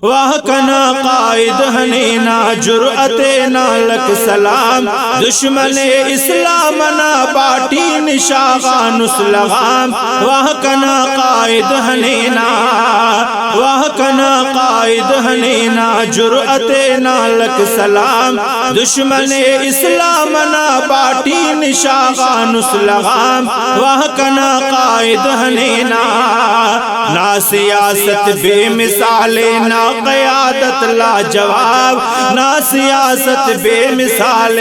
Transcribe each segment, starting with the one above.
واہ کنا قائد ہنینا جرأت نالک سلام دشمن اسلام نا باٹی نشاغان اسلغام واہ کنا قائد ہنینا واہ کنا قائد ہنینا جرأت نالک سلام دشمن اسلام نا باٹی نشاغان اسلغام واہ کنا قائد ہنینا نا سیاست بے مثال نا قیادت لا جواب نا سیاست بے مثال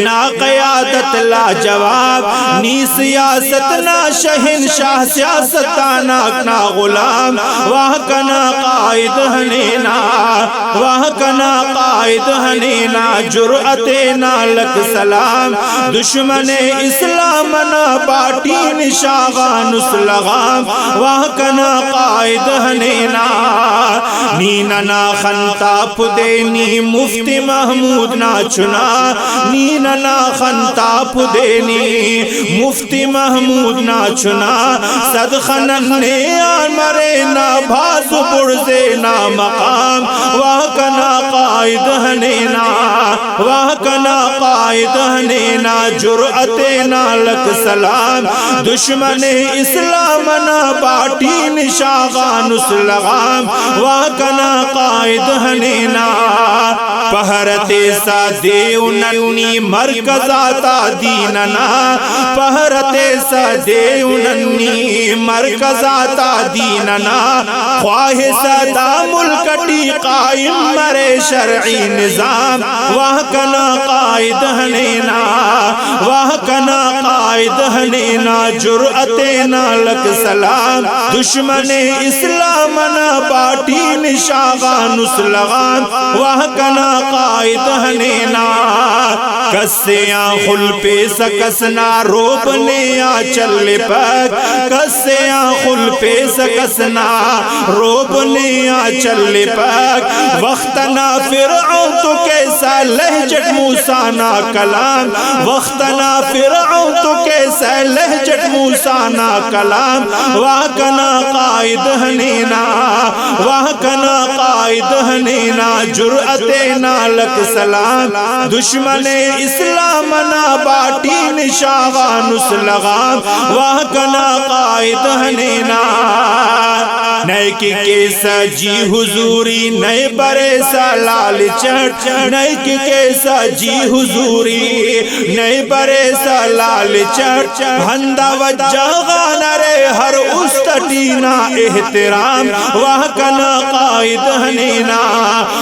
نا قیادت لا جواب نی سیاست نا شہنشاہ سیاستانا نا غلام واہ کنا قائد ہنینا واہ کنا قائد ہنینا جرأت نالک سلام دشمن اسلام نا باٹی نشاغان اسلغام واہ کنا قائد ہنینا نینا خنتا پدینی مفتی محمود نا چنا نینا خنتا پدینی مفتی محمود نا چنا صدخنن آن مرے نا بھاسو پرزے نا مقام واہ کنا قائد ہنینا واہ کنا قائد ہنینا جرأت نالک سلام دشمن اسلام نا باٹی نشاغان اسلغام واہ کنا قائد ہنینا پہرت سا دیو ننی مرکز آتا دیننا پہرت سا دیو ننی مرکز آتا دیننا خواہ سدا ملکٹی قائم مرے شرعی نظام واہ کنا قائد ہنینا واہ کنا قائد ہنینا جرأت نالک سلام دشمن اسلام نا باٹی نشاغان اسلغام واہ کنا قائد ہنینا کسیاں خل پہ سکسنا روبنیاں چل پک کسیاں خل پہ سکسنا روبنیاں چل پک وقتنا فرعون تو کیسا لہجت موسیٰ نا کلام وقتنا فرعون تو کیسا لہجت موسیٰ نا کلام واہ کنا قائد ہنینا واہ کنا قائد ہنینا جرأت نالک سلام دشمن اسلام نا باٹی نشاغان اسلغام واہ کنا قائد ہنینا نیکی کیسا جی حضوری نئے برے سا لال چٹ نیکی کیسا جی حضوری نئے برے سا لال چٹ ہندہ وجہ غانرے ہر استٹینا احترام واہ کنا قائد ہنینا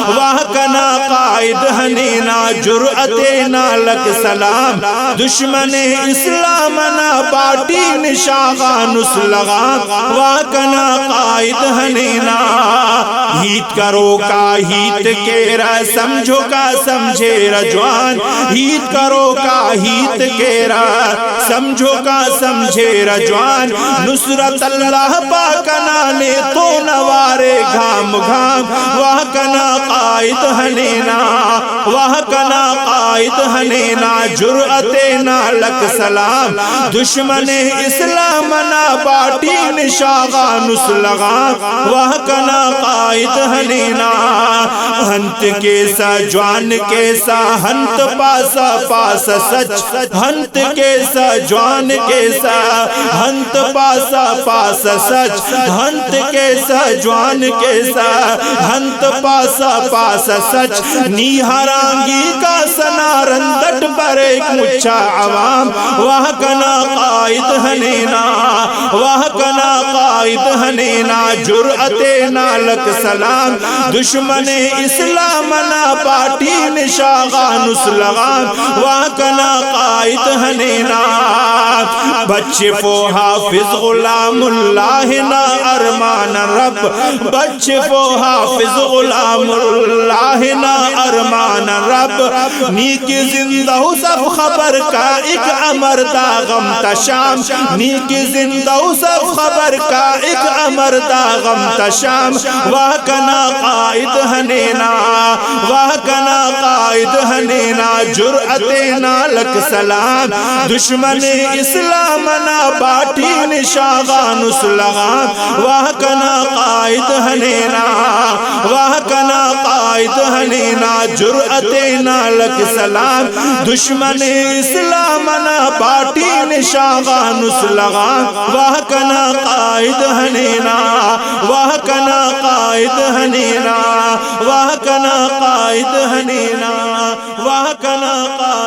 واہ کنا قائد ہنینا جرأت نالک سلام دشمن اسلام نا باٹی نشاغان اسلغام واہ کنا قائد ہنینا ہیت کرو کا ہیت کیرا سمجھو کا سمجھے رجوان ہیت کرو کا ہیت کیرا سمجھو کا سمجھے رجوان نصرت اللہ پاکنا نے تو نوارے گھام گھام واہ کنا قائد ہنینا واہ کنا قائد ہنینا جرأت نالک سلام دشمن اسلام نا باٹی نشاغان اسلغام واہ کنا قائد ہنینا ہنت کیسا جوان کیسا ہنت پاسا پاس سچ ہنت کیسا جوان کیسا ہنت پاسا پاس سچ ہنت کیسا جوان کیسا ہنت پاسا پاس سچ نیہرانگی کا سنارندٹ پر ایک مچھا عوام واہ کنا قائد ہنینا واہ کنا قائد ہنینا جرأت نالک سلام دشمن اسلام نا باٹی نشاغان اسلغام واہ کنا قائد ہنینا بچے کو حافظ غلام اللہ نا ارمان رب بچے کو حافظ غلام اللہ نا ارمان رب نیکی زندہ سب خبر کا ایک امر دا غم تشام نیکی زندہ سب خبر کا ایک امر دا غم تشام واہ کنا قائد ہنینا واہ کنا قائد قائد ہنینا جرأت نالک سلام دشمن اسلام نا باٹی نشاغان اسلغام واہ کنا قائد ہنینا واہ کنا قائد ہنینا جرأت نالک سلام دشمن اسلام نا باٹی نشاغان اسلغام واہ کنا قائد ہنینا واہ کنا قائد ہنینا واہ کنا قائد ہنینا واہ کنا قائد